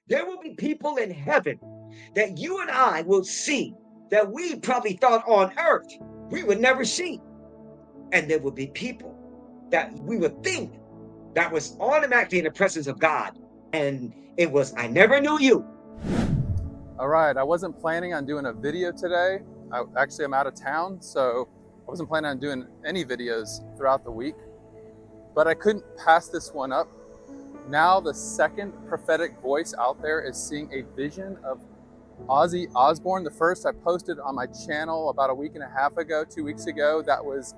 There will be people in heaven that you and I will see that we probably thought on earth we would never see. And there will be people that we would think that was automatically in the presence of God. And it was, I never knew you. All right, I wasn't planning on doing a video today. I'm out of town, so I wasn't planning on doing any videos throughout the week, but I couldn't pass this one up. Now the second prophetic voice out there is seeing a vision of Ozzy Osbourne. The first I posted on my channel about a week and a half ago, 2 weeks ago. That was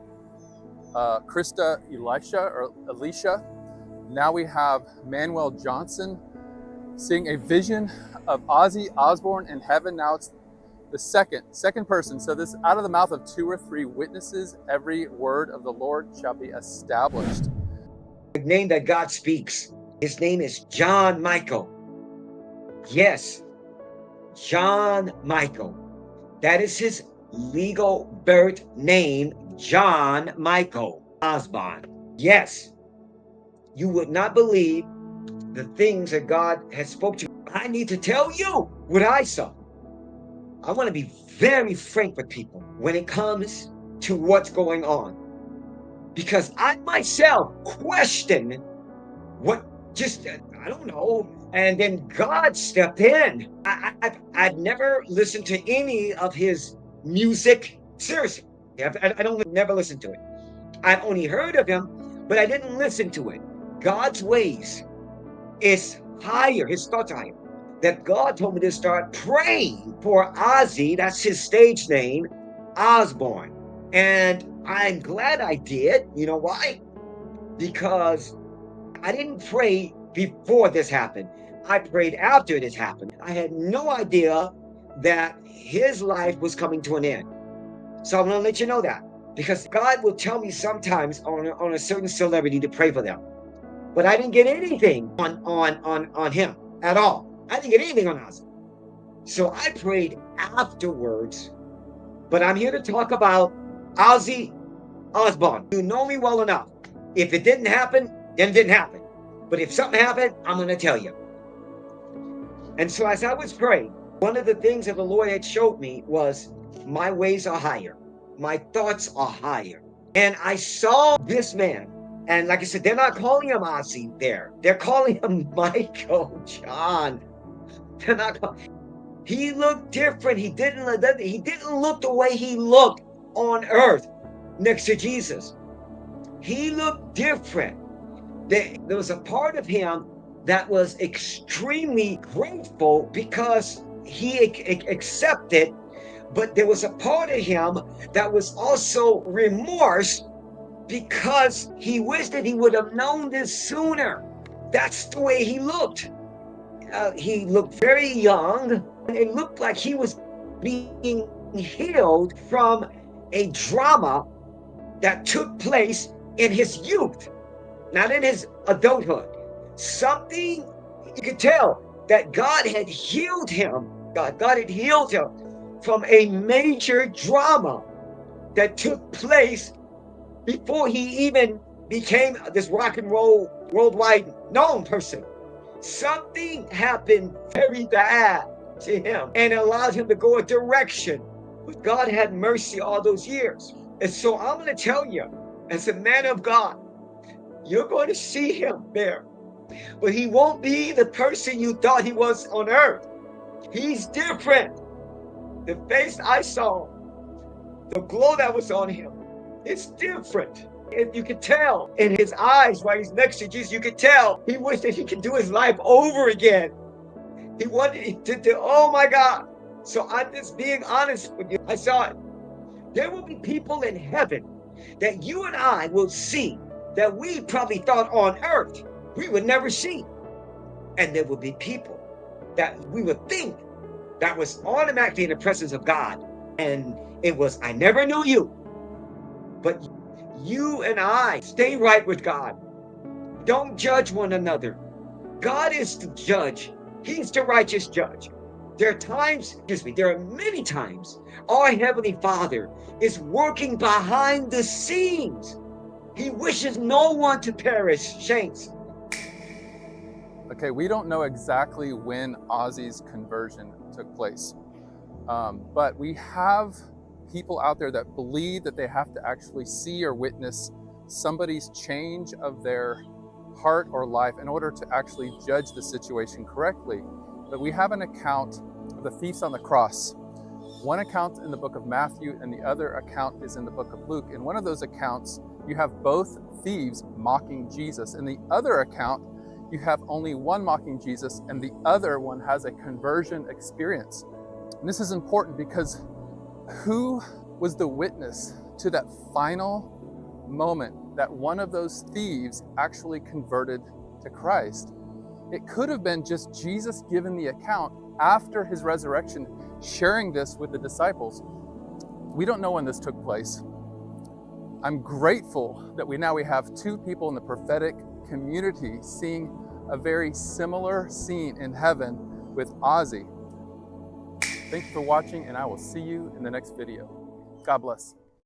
Christa Elisha. Now we have Manuel Johnson seeing a vision of Ozzy Osbourne in heaven. Now it's the second person. So this, out of the mouth of 2 or 3 witnesses, every word of the Lord shall be established. The name that God speaks, his name is John Michael. Yes, John Michael. That is his legal birth name, John Michael Osbourne. Yes, you would not believe the things that God has spoke to you. I need to tell you what I saw. I want to be very frank with people when it comes to what's going on, because I myself question what I don't know. And then God stepped in. I've never listened to any of his music. Seriously, I don't never listen to it. I've only heard of him, but I didn't listen to it. God's ways is higher. His thoughts are higher. That God told me to start praying for Ozzy. That's his stage name, Osbourne. And I'm glad I did. You know why? Because I didn't pray before this happened. I prayed after this happened. I had no idea that his life was coming to an end. So I'm going to let you know that, because God will tell me sometimes on a certain celebrity to pray for them. But I didn't get anything on him at all. I didn't get anything on Ozzy. So I prayed afterwards. But I'm here to talk about Ozzy Osbourne. You know me well enough. If it didn't happen, then it didn't happen. But if something happened, I'm going to tell you. And so as I was praying, one of the things that the Lord had showed me was my ways are higher. My thoughts are higher. And I saw this man. And like I said, they're not calling him Ozzy there. They're calling him Michael John. They're not calling. He looked different. He didn't look the way he looked on earth next to Jesus. He looked different. There was a part of him that was extremely grateful because he accepted, but there was a part of him that was also remorse because he wished that he would have known this sooner. That's the way he looked. He looked very young, and it looked like he was being healed from a drama that took place in his youth, not in his adulthood. Something you could tell that God had healed him. God had healed him from a major drama that took place before he even became this rock and roll worldwide known person. Something happened very bad to him and allowed him to go a direction. But God had mercy all those years. And so I'm going to tell you, as a man of God, you're going to see him there. But he won't be the person you thought he was on earth. He's different. The face I saw, the glow that was on him, it's different. If you could tell in his eyes while he's next to Jesus, you could tell he wished that he could do his life over again. He wanted to do, oh my God. So I'm just being honest with you. I saw it. There will be people in heaven that you and I will see that we probably thought on earth we would never see. And there will be people that we would think that was automatically in the presence of God. And it was, I never knew you. But you and I stay right with God. Don't judge one another. God is the judge. He's the righteous judge. There are many times our Heavenly Father is working behind the scenes. He wishes no one to perish, saints. Okay, we don't know exactly when Ozzy's conversion took place, but we have people out there that believe that they have to actually see or witness somebody's change of their heart or life in order to actually judge the situation correctly. But we have an account of the thieves on the cross. One account in the book of Matthew and the other account is in the book of Luke. In one of those accounts, you have both thieves mocking Jesus. In the other account, you have only one mocking Jesus and the other one has a conversion experience. And this is important because who was the witness to that final moment that one of those thieves actually converted to Christ? It could have been just Jesus giving the account after his resurrection, sharing this with the disciples. We don't know when this took place. I'm grateful that we have two people in the prophetic community seeing a very similar scene in heaven with Ozzy. Thank you for watching, and I will see you in the next video. God bless.